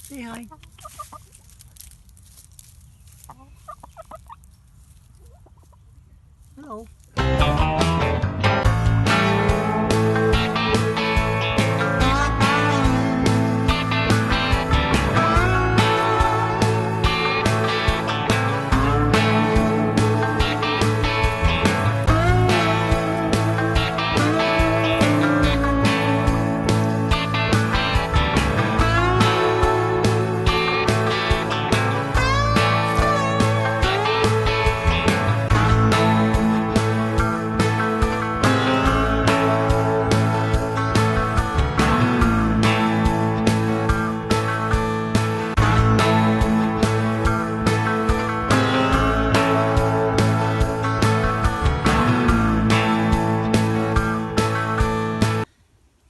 Say hi. Hello.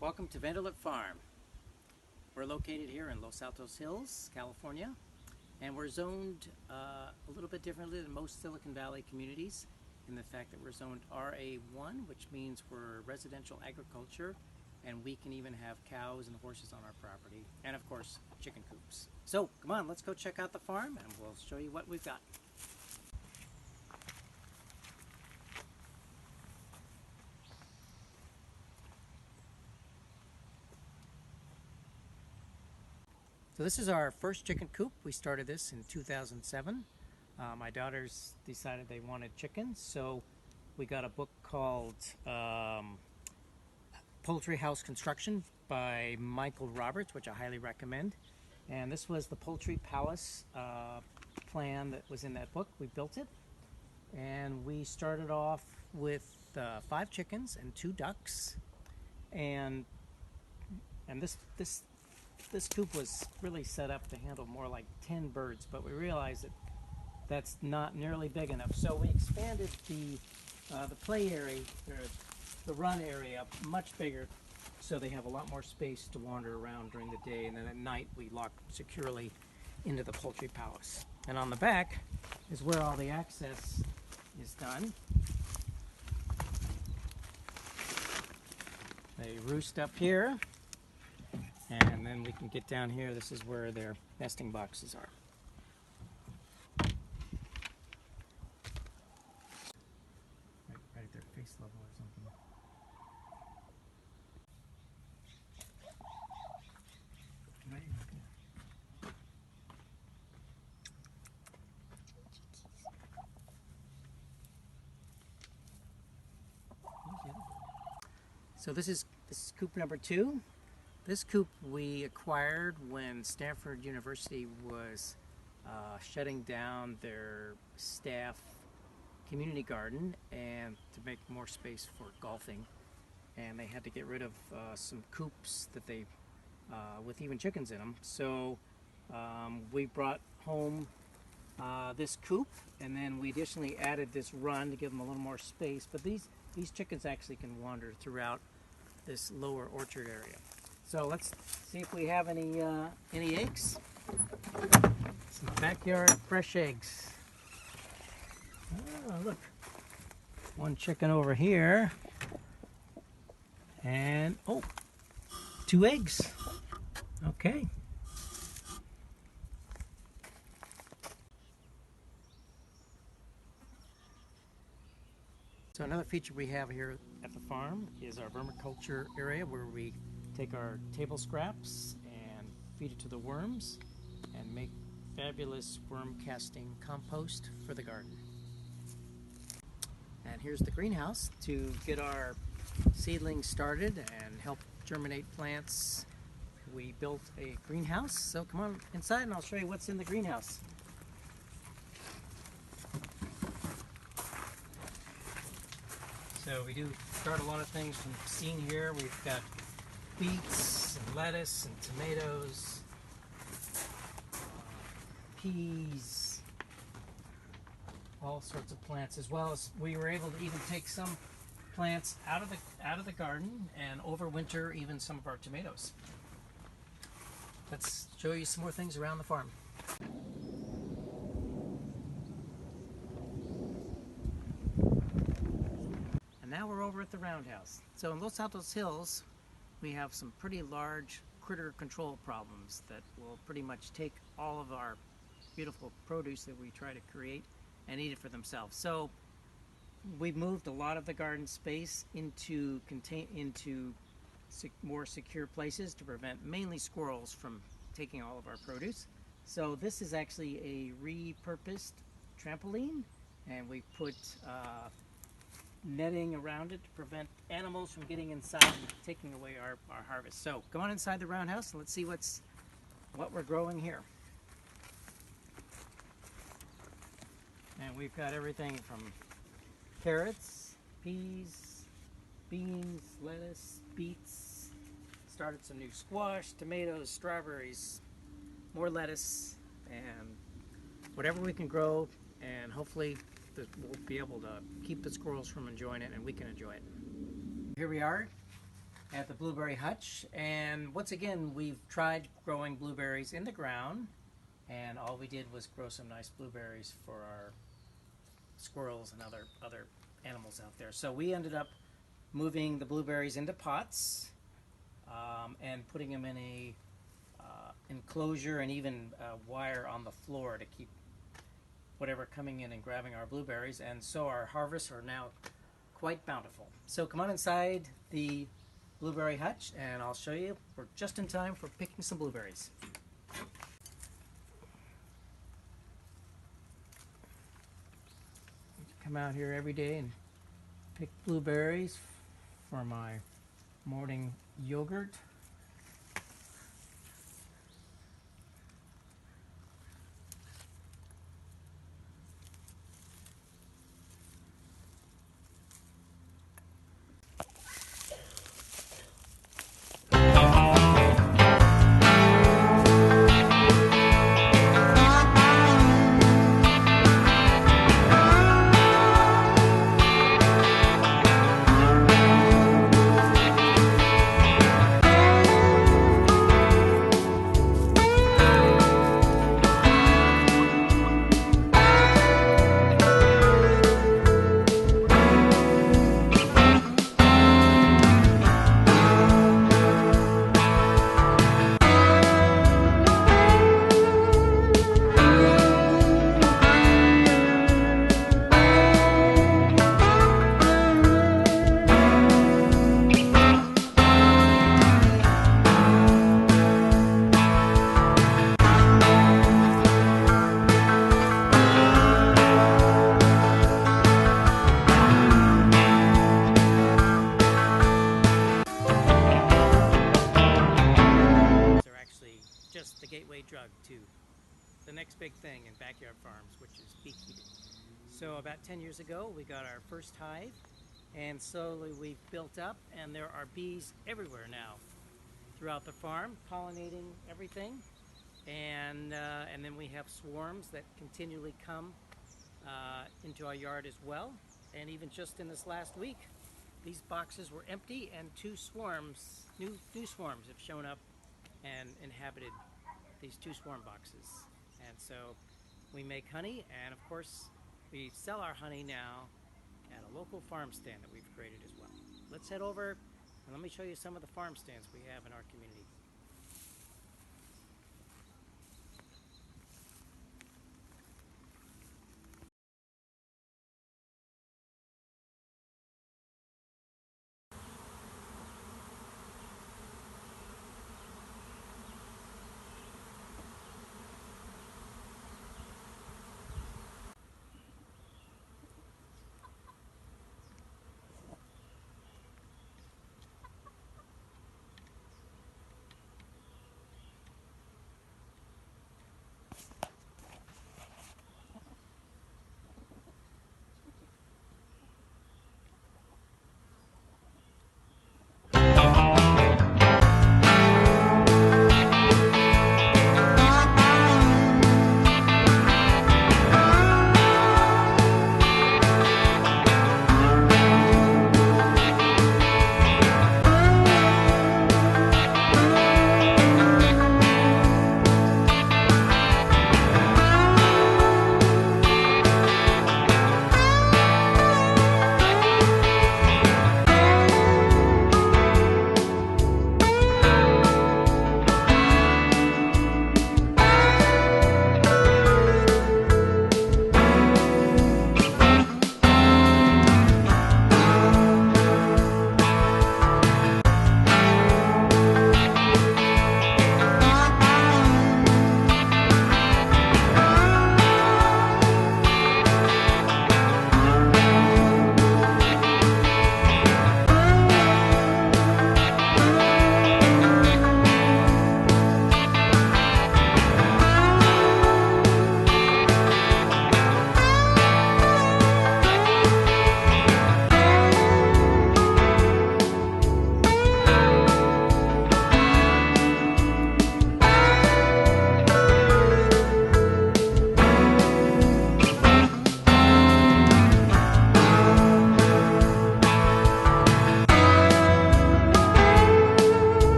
Welcome to Vanderlip Farm. We're located here in Los Altos Hills, California, and we're zoned a little bit differently than most Silicon Valley communities in the fact that we're zoned RA1, which means we're residential agriculture, and we can even have cows and horses on our property, and of course, chicken coops. So, come on, let's go check out the farm, and we'll show you what we've got. So this is our first chicken coop. We started this in 2007. My daughters decided they wanted chickens, so we got a book called Poultry House Construction by Michael Roberts, which I highly recommend. And this was the Poultry Palace plan that was in that book. We built it, and we started off with 5 chickens and 2 ducks, and this coop was really set up to handle more like 10 birds, but we realized that that's not nearly big enough. So we expanded the play area, or the run area, much bigger, so they have a lot more space to wander around during the day, and then at night we lock securely into the poultry palace. And on the back is where all the access is done. They roost up here, and then we can get down here. This is where their nesting boxes are. Right at their face level or something. So this is coop number 2. This coop we acquired when Stanford University was shutting down their staff community garden and to make more space for golfing, and they had to get rid of some coops that they with even chickens in them. So we brought home this coop, and then we additionally added this run to give them a little more space. But these chickens actually can wander throughout this lower orchard area. So let's see if we have any eggs. Some backyard fresh eggs. Oh, look. One chicken over here. And, oh, 2 eggs. Okay. So another feature we have here at the farm is our vermiculture area, where we take our table scraps and feed it to the worms and make fabulous worm casting compost for the garden. And here's the greenhouse to get our seedlings started and help germinate plants. We built a greenhouse, so come on inside and I'll show you what's in the greenhouse. So we do start a lot of things from the scene here. We've got beets and lettuce and tomatoes, peas, all sorts of plants, as well as we were able to even take some plants out of the garden and overwinter even some of our tomatoes. Let's show you some more things around the farm. And now we're over at the roundhouse. So in Los Altos Hills, we have some pretty large critter control problems that will pretty much take all of our beautiful produce that we try to create and eat it for themselves. So we've moved a lot of the garden space into more secure places to prevent mainly squirrels from taking all of our produce. So this is actually a repurposed trampoline, and we put netting around it to prevent animals from getting inside and taking away our harvest. So come on inside the roundhouse and let's see what we're growing here. And we've got everything from carrots, peas, beans, lettuce, beets. Started some new squash, tomatoes, strawberries, more lettuce, and whatever we can grow, and hopefully we'll be able to keep the squirrels from enjoying it and we can enjoy it. Here we are at the blueberry hutch, and once again we've tried growing blueberries in the ground, and all we did was grow some nice blueberries for our squirrels and other animals out there. So we ended up moving the blueberries into pots and putting them in a enclosure and even wire on the floor to keep whatever coming in and grabbing our blueberries, and so our harvests are now quite bountiful. So come on inside the blueberry hutch and I'll show you. We're just in time for picking some blueberries. Come out here every day and pick blueberries for my morning yogurt. Just the gateway drug to the next big thing in backyard farms, which is beekeeping. So about 10 years ago we got our first hive, and slowly we've built up, and there are bees everywhere now throughout the farm pollinating everything, and then we have swarms that continually come into our yard as well. And even just in this last week these boxes were empty and new swarms have shown up and inhabited these 2 swarm boxes. And so we make honey, and of course we sell our honey now at a local farm stand that we've created as well. Let's head over and let me show you some of the farm stands we have in our community.